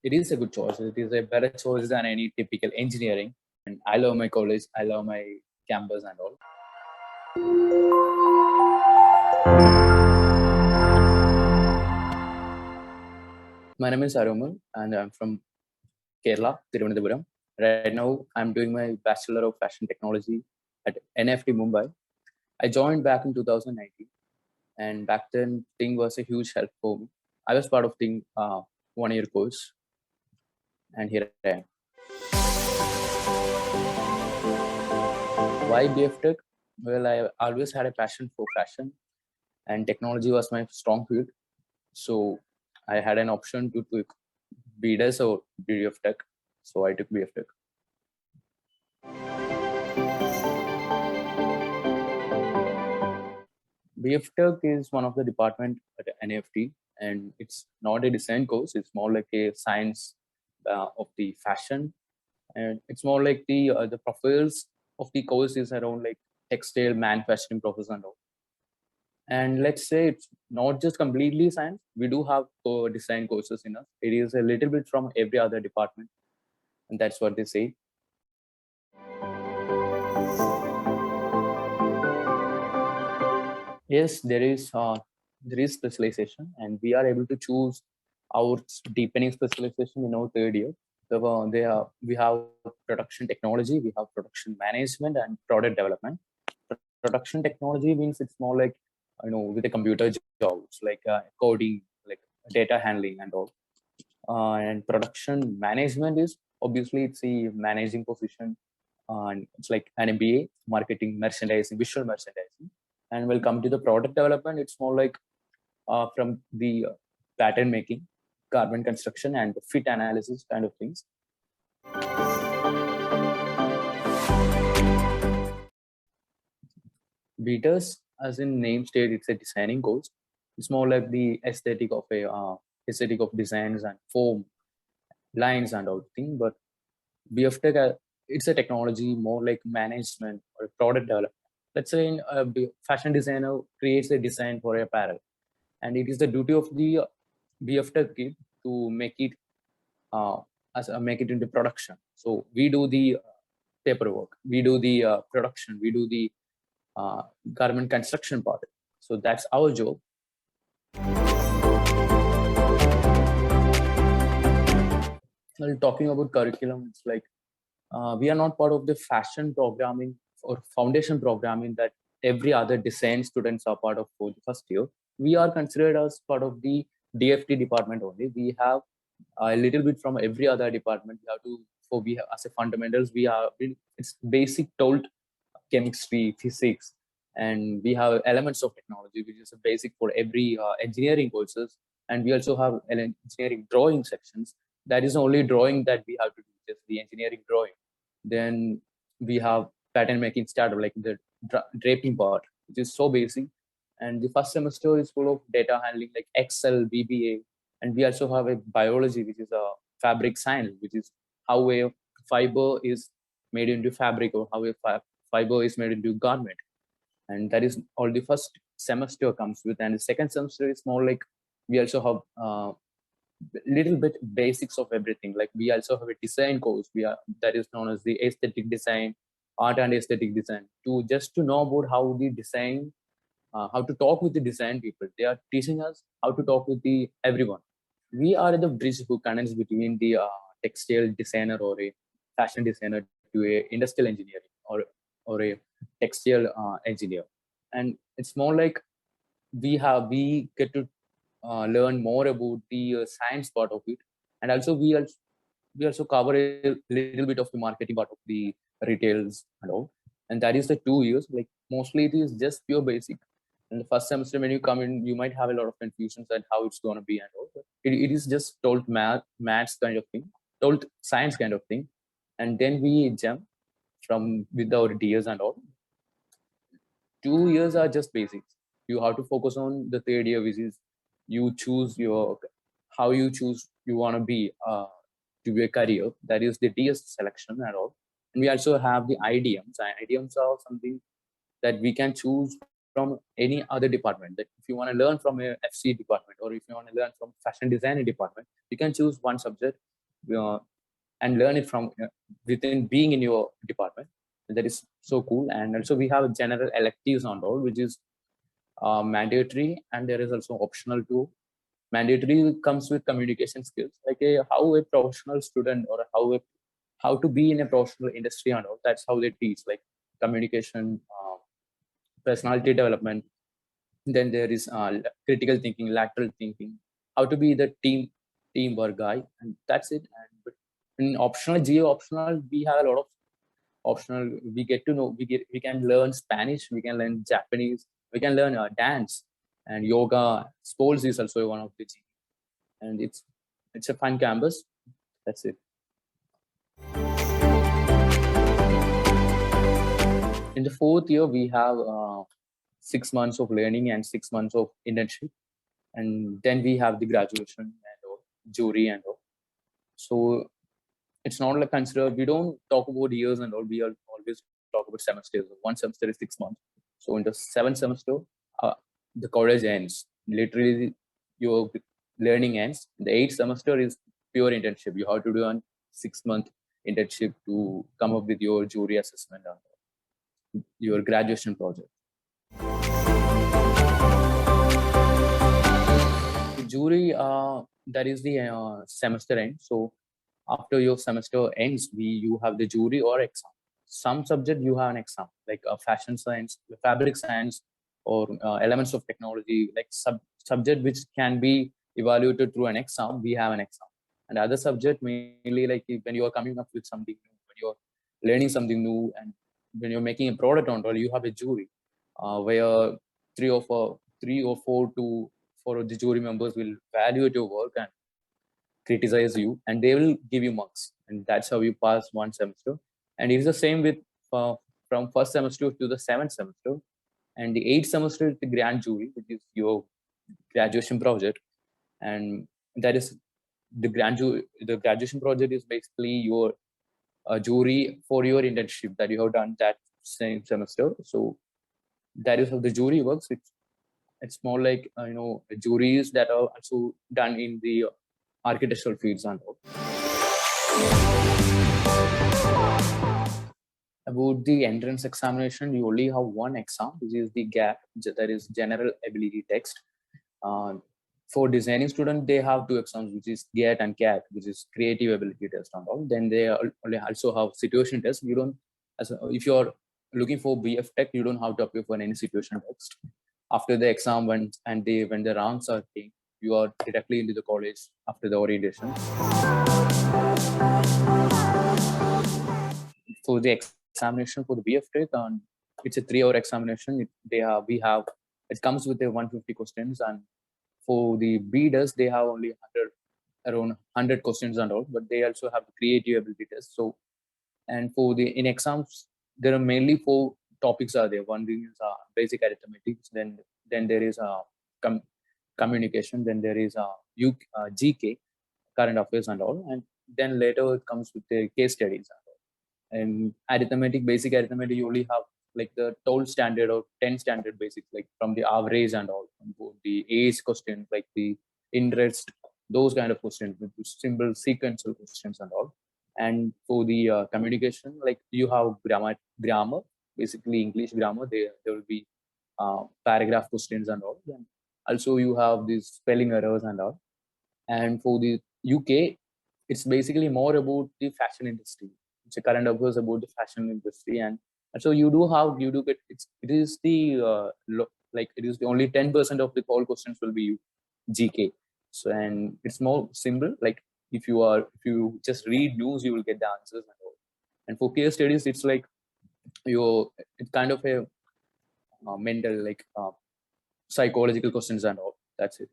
It is a good choice. It is a better choice than any typical engineering. And I love my college. I love my campus and all. My name is Arumal, and I'm from Kerala, Thiruvananthapuram. Right now, I'm doing my Bachelor of Fashion Technology at NFT Mumbai. I joined back in 2019, and back then, Ting was a huge help for me. I was part of Ting 1 year course, and here I am. Why BF Tech? Well, I always had a passion for fashion, and technology was my strong field. So I had an option to take BDES or BF Tech. So I took BF Tech. BF Tech is one of the department at NFT, and it's not a design course. It's more like a science of the fashion, and it's more like the profiles of the course is around like textile manufacturing process and all. And let's say it's not just completely science. We do have design courses in us. It is a little bit from every other department, and that's what they say. Yes, there is specialization, and we are able to choose our deepening specialization in our third year. So, we have production technology, we have production management, and product development. Production technology means it's more like with the computer jobs like coding, like data handling, and all. And production management is obviously it's a managing position, and it's like an MBA, marketing, merchandising, visual merchandising. And we'll come to the product development. It's more like from the pattern making, garment construction, and fit analysis kind of things. Beaters, as in name state, it's a designing course. It's more like the aesthetic of designs and form, lines and all thing. But BF Tech, it's a technology more like management or product development. Let's say fashion designer creates a design for apparel, and it is the duty of the BF Tech kid to uh, make it into production. So we do the paperwork, we do the production, we do the garment construction part. So that's our job. Well, talking about curriculum, it's like we are not part of the fashion programming or foundation programming that every other design students are part of for the first year. We are considered as part of the DFT department only. We have a little bit from every other department. We have to for we have, as a fundamentals it's basic told chemistry, physics, and we have elements of technology, which is a basic for every engineering courses. And we also have an engineering drawing sections. That is only drawing that we have to do, just the engineering drawing. Then we have pattern making starter, like the draping part, which is so basic. And the first semester is full of data handling, like Excel, VBA, and we also have a biology, which is a fabric science, which is how a fiber is made into fabric, or how a fiber is made into garment. And that is all the first semester comes with. And the second semester is more like we also have little bit basics of everything. Like we also have a design course that is known as the aesthetic design, art and aesthetic design, to just to know about how the design, how to talk with the design people. They are teaching us how to talk with the everyone. We are the bridge who connects between the textile designer or a fashion designer to a industrial engineering, or a textile engineer. And it's more like we get to learn more about the science part of it. And also we also cover a little bit of the marketing part of the retails and all. And that is the 2 years. Like mostly it is just pure basic. In the first semester, when you come in, you might have a lot of confusions and how it's going to be and all. But it is just told maths kind of thing, told science kind of thing. And then we jump from with our DS and all. 2 years are just basics. You have to focus on the third year, which is you choose your how you choose you want to to be a career. That is the DS selection and all. And we also have the IDMs. IDMs are something that we can choose from any other department. That if you want to learn from a FC department, or if you want to learn from fashion design department, you can choose one subject and learn it from within being in your department. That is so cool. And also we have general electives on all, which is mandatory, and there is also optional too. Mandatory comes with communication skills, like how a professional student, or how to be in a professional industry and all. That's how they teach, like communication, personality development. Then there is critical thinking, lateral thinking, how to be the teamwork guy, and that's it. And but in optional, geo optional, we have a lot of optional. We get to know, we can learn Spanish, we can learn Japanese, we can learn dance and yoga. Sports is also one of the G, and it's a fun campus. That's it. In the fourth year, we have 6 months of learning and 6 months of internship, and then we have the graduation and all, jury and all. So it's not like consider, we don't talk about years and all. We always talk about semesters. One semester is 6 months. So in the seventh semester, the college ends. Literally, your learning ends. The eighth semester is pure internship. You have to do a 6-month internship to come up with your jury assessment and your graduation project. The jury, that is the semester end. So after your semester ends, you have the jury or exam. Some subject you have an exam, like fashion science, fabric science, or elements of technology, like subject which can be evaluated through an exam. We have an exam. And other subject mainly, like when you are coming up with something new, when you're learning something new, and when you're making a product on all, you have a jury, where three or four of the jury members will evaluate your work and criticize you, and they will give you marks, and that's how you pass one semester. And it's the same with from first semester to the seventh semester, and the eighth semester is the grand jury, which is your graduation project. And that is the the graduation project is basically your jury for your internship that you have done that same semester. So that is how the jury works. It's more like juries that are also done in the architectural fields and all. About the entrance examination, you only have one exam, which is the GAT, that is General Ability Test. For designing students, they have two exams, which is GAT and CAT, which is Creative Ability Test and all. Then they also have situation test. You don't, if you're looking for BF Tech, you don't have to apply for any situation test. After the exam, when the ranks are taken, you are directly into the college after the orientation. For the examination for the BF Tech, it's a 3-hour examination. It comes with a 150 questions, and for the BDES, they have only around 100 questions and all, but they also have the creative ability test. So, and in exams, there are mainly 4 topics are there. One thing is basic arithmetic, then there is communication, then there is GK, current affairs and all, and then later it comes with the case studies and all. And arithmetic, basic arithmetic, you only have like the 12 standard or 10 standard basics, like from the average and all, from the age questions, like the interest, those kind of questions, with simple sequential questions and all. And for the communication, like you have grammar, basically English grammar. There will be paragraph questions and all. And also you have these spelling errors and all. And for the UK, it's basically more about the fashion industry. It's a current affairs about the fashion industry, and so you do get it is the it is the only 10% of the whole questions will be GK. So, and it's more simple. Like if you just read news, you will get the answers and all. And for case studies, it's like it's kind of a mental, like psychological questions and all. That's it.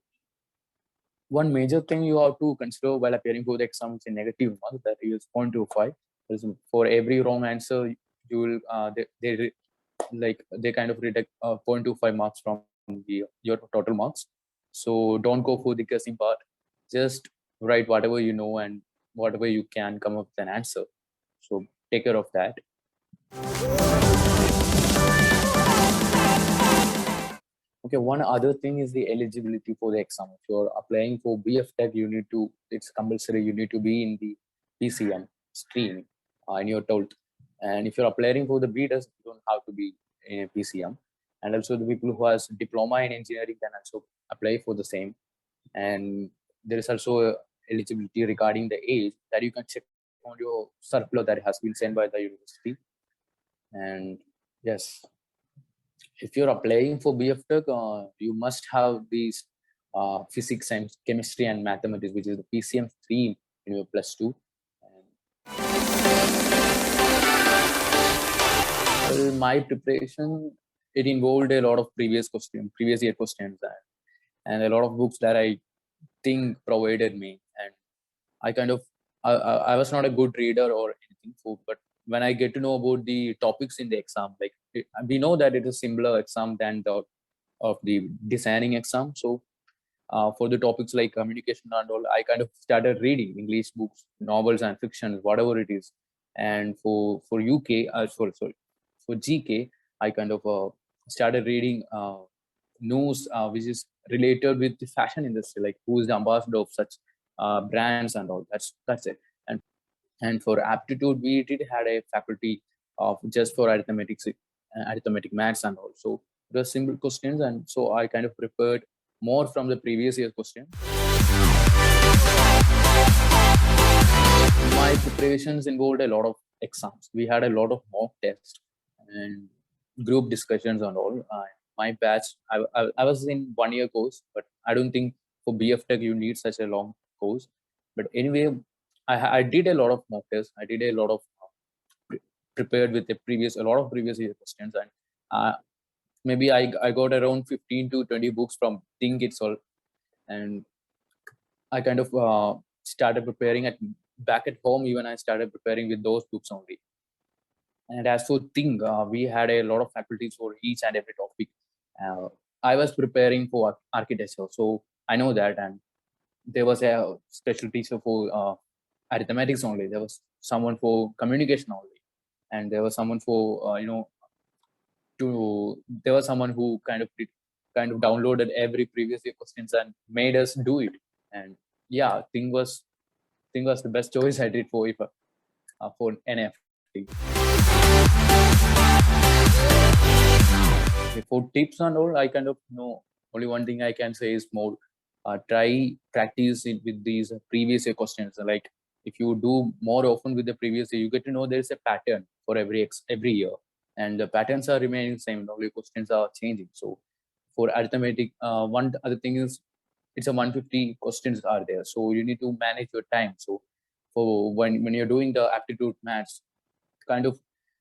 One major thing you have to consider while appearing for the exam is a negative mark, that is 0.25. For every wrong answer, you will they kind of deduct 0.25 marks from your total marks. So don't go for the guessing part. Just write whatever you know and whatever you can come up with an answer. So take care of that. Okay, one other thing is the eligibility for the exam. If you're applying for BF Tech, it's compulsory, you need to be in the PCM stream in your 12th. And if you're applying for the BTech, you don't have to be in a PCM. And also the people who has diploma in engineering can also apply for the same. And there is also eligibility regarding the age that you can check on your circular that has been sent by the university. And yes, if you're applying for BF Tech, you must have these physics and chemistry and mathematics, which is the PCM stream in your +2. Well, my preparation, it involved a lot of previous year questions, and a lot of books that I think provided me. And I kind of, I was not a good reader or anything, but when I get to know about the topics in the exam, like we know that it is a simpler exam than the designing exam. So for the topics like communication and all, I kind of started reading English books, novels and fiction, whatever it is. And for UK, for GK, I kind of started reading news which is related with the fashion industry, like who is the ambassador of such brands and all. That's it. And for aptitude, we did had a faculty of just for arithmetic maths and all. So the simple questions, and so I kind of prepared more from the previous year question. My preparations involved a lot of exams. We had a lot of mock tests and group discussions and all. My batch, I was in 1 year course, but I don't think for BF Tech you need such a long course. But anyway, I did a lot of mock tests. I did a lot of prepared with a lot of previous year questions, and maybe I got around 15 to 20 books from Think itself, and I kind of started preparing back at home. Even I started preparing with those books only. And as for Think, we had a lot of faculties for each and every topic. I was preparing for architecture, so I know that, and there was a special teacher for arithmetics only. There was someone for communication only, and there was someone for there was someone who kind of downloaded every previous year questions and made us do it. And yeah, Think was the best choice I did for NFT. For tips and all, I kind of know only one thing I can say is more try practice it with these previous year questions. Like if you do more often with the previous year, you get to know there's a pattern for every year, and the patterns are remaining same. Only questions are changing. So for arithmetic, one other thing is it's a 150 questions are there, so you need to manage your time. So for when you're doing the aptitude maths, kind of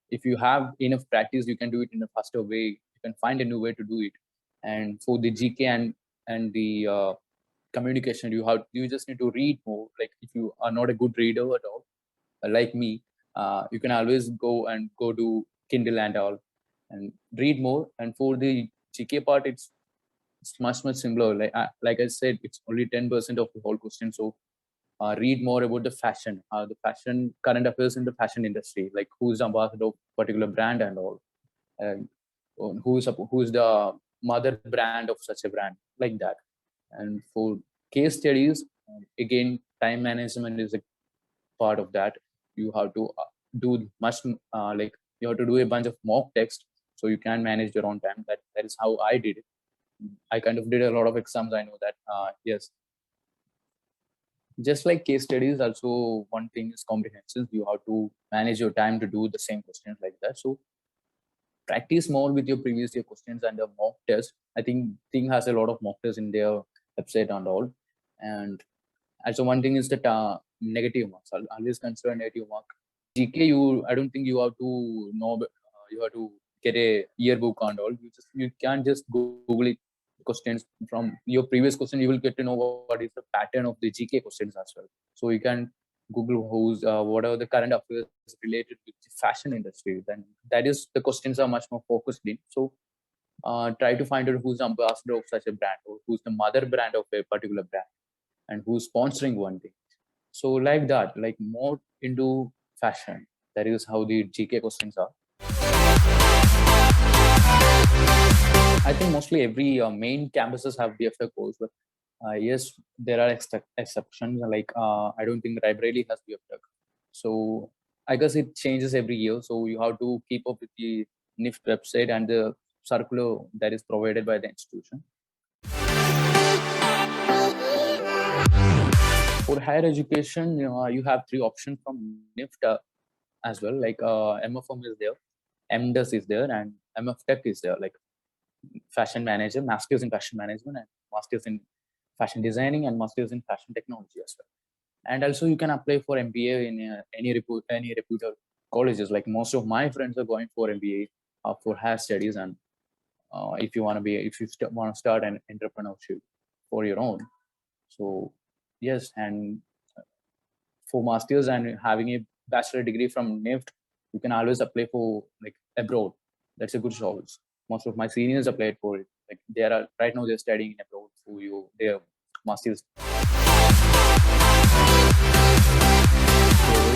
if you have enough practice, you can do it in a faster way. You can find a new way to do it. And for the GK and the communication, you just need to read more. Like if you are not a good reader at all, like me, you can always go to Kindle and all and read more. And for the GK part, it's much simpler. Like I said, it's only 10% of the whole question. So read more about the fashion current affairs in the fashion industry, like who's the ambassador of particular brand and all, and who's the mother brand of such a brand, like that. And for case studies, again, time management is a part of that. You have to do much like you have to do a bunch of mock text, so you can manage your own time. That is how I did it. I kind of did a lot of exams. I know that. Yes, just like case studies, also one thing is comprehension. You have to manage your time to do the same questions like that. So practice more with your previous year questions and the mock test. I think Think has a lot of mock tests in their website and all. And also one thing is that negative marks. I'll always consider negative mark. GK, I don't think you have to know. You have to get a yearbook and all. You can't just Google it. Questions from your previous question, you will get to know what is the pattern of the GK questions as well. So you can Google who's whatever the current affairs related with the fashion industry. Then that is the questions are much more focused in. So try to find out who's the ambassador of such a brand, or who's the mother brand of a particular brand, and who's sponsoring one thing. So like that, like more into fashion. That is how the GK questions are. I think mostly every main campuses have BFA course, but yes, there are exceptions. Like I don't think Raebareli has BFA. So I guess it changes every year. So you have to keep up with the NIFT website and the circular that is provided by the institution. For higher education, you have three options from NIFT as well. Like MFM is there, MDes is there, and MF Tech is there. Like fashion manager, masters in fashion management, and masters in fashion designing, and masters in fashion technology as well. And also you can apply for MBA in any reputed colleges. Like most of my friends are going for MBA for higher studies, and if you want to want to start an entrepreneurship for your own. So yes, and for masters and having a bachelor degree from NIFT, you can always apply for like abroad. That's a good choice. Most of my seniors applied for it. Like they are right now they're studying in abroad for their masters.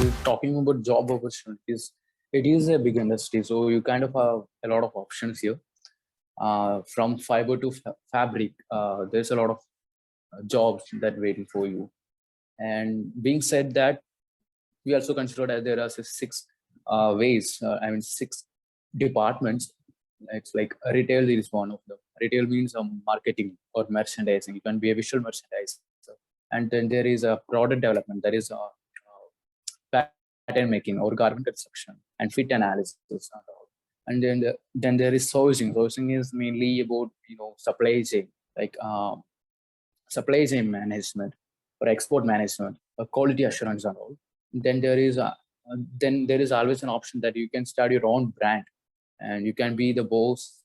So talking about job opportunities, it is a big industry, so you kind of have a lot of options here. From fiber to fabric, there's a lot of jobs that waiting for you. And being said that, we also consider that there are six six departments. It's like retail is one of them. Retail means marketing or merchandising. You can be a visual merchandiser. And then there is a product development. There is a pattern making or garment construction and fit analysis and all. And then there is sourcing. Sourcing is mainly about supply chain, like supply chain management or export management or quality assurance and all. Then there is always an option that you can start your own brand, and you can be the boss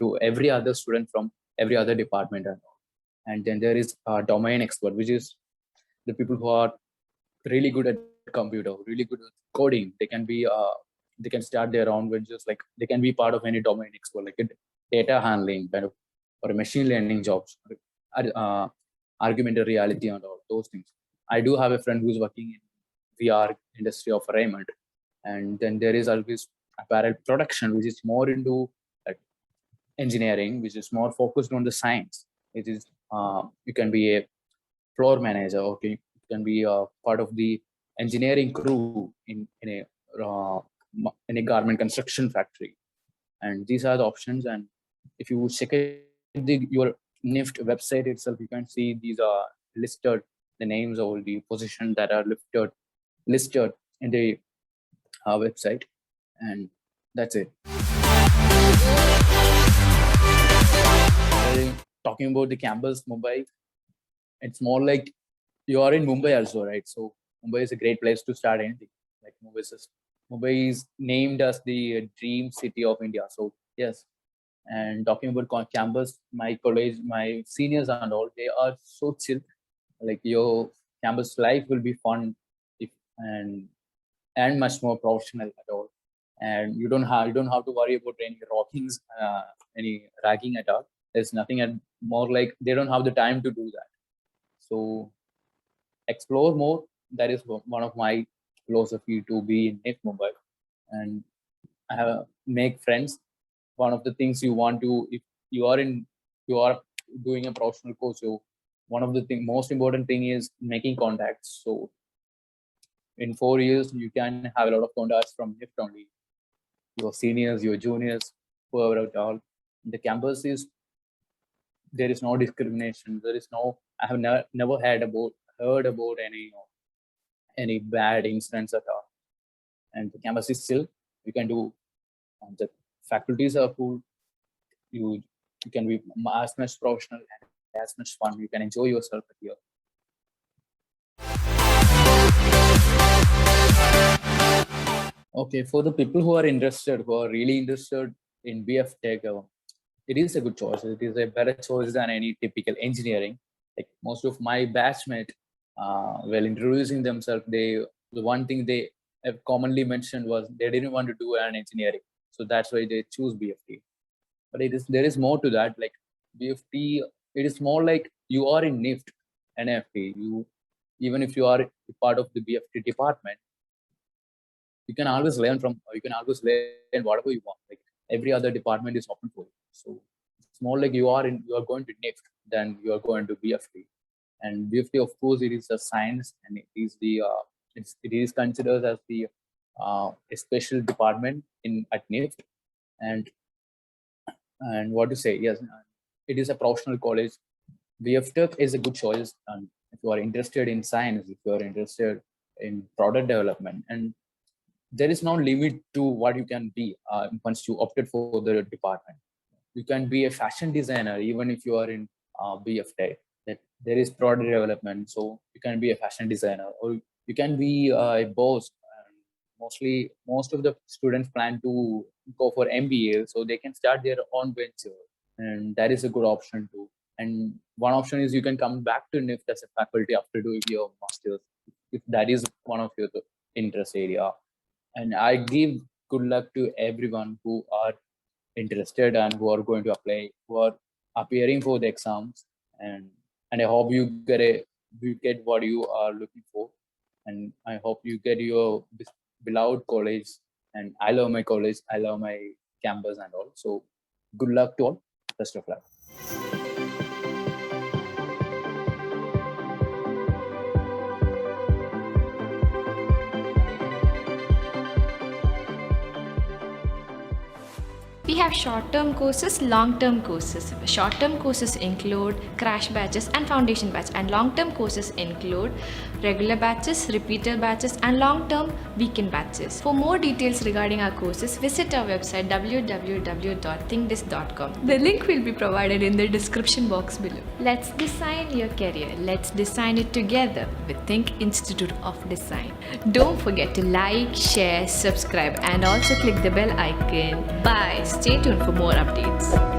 to every other student from every other department and all. And then there is a domain expert, which is the people who are really good at computer, really good at coding. They can start their own ventures. Like they can be part of any domain expert, like a data handling kind of, or a machine learning jobs, augmented reality and all those things. I do have a friend who's working in VR industry of Raymond. And then there is always apparel production, which is more into engineering, which is more focused on the science. It is you can be a floor manager, okay, you can be a part of the engineering crew in a garment construction factory. And these are the options. And if you check your NIFT website itself, you can see these are listed, the names of the positions that are listed in the website. And that's it. Talking about the campus Mumbai, it's more like you are in Mumbai also, right? So Mumbai is a great place to start anything. Like Mumbai is named as the dream city of India. So yes. And talking about campus, my college, my seniors and all, they are so chill. Like your campus life will be fun if and much more professional at all. And you don't have to worry about any rockings, any ragging at all. There's nothing. And more like they don't have the time to do that. So explore more. That is one of my philosophy, to be in NIFT Mumbai. And I have make friends. One of the things you want to, if you are doing a professional course, so one of the most important thing is making contacts. So in 4 years, you can have a lot of contacts from NIFT only. Your seniors, your juniors, whoever at all. The campus is, there is no discrimination. There is no, I have never heard about any bad incidents at all. And the campus is still, you can do, the faculties are cool. You can be as much professional and as much fun. You can enjoy yourself here. Okay, for the people who are really interested in BF Tech, it is a good choice. It is a better choice than any typical engineering. Like most of my batchmates, while introducing themselves, the one thing they have commonly mentioned was they didn't want to do an engineering. So that's why they choose BFT. But there is more to that. Like BFT, it is more like you are in NIFT, NFT. Even if you are part of the BFT department, you can always learn whatever you want. Like every other department is open for you. So more like you are going to NIFT than you are going to BFT. And BFT, of course, it is a science, and it is it is considered as the a special department at NIFT. And what to say? Yes, it is a professional college. BFTech is a good choice, and if you are interested in science, if you are interested in product development, and there is no limit to what you can be once you opted for the department. You can be a fashion designer even if you are in BFTech. That there is product development, so you can be a fashion designer, or you can be a boss. Most of the students plan to go for MBA, so they can start their own venture, and that is a good option too. And one option is you can come back to NIFT as a faculty after doing your masters, if that is one of your interest area. And I give good luck to everyone who are interested and who are going to apply, who are appearing for the exams, and I hope you get what you are looking for, and I hope you get your beloved college. And I love my college, I love my campus and all. So good luck to all. Best of luck. We have short-term courses, long-term courses. Short-term courses include crash batches and foundation batch, and long-term courses include regular batches, repeater batches, and long-term weekend batches. For more details regarding our courses, visit our website www.thinkdis.com. The link will be provided in the description box below. Let's design your career. Let's design it together with Think Institute of Design. Don't forget to like, share, subscribe, and also click the bell icon. Bye. Stay tuned for more updates.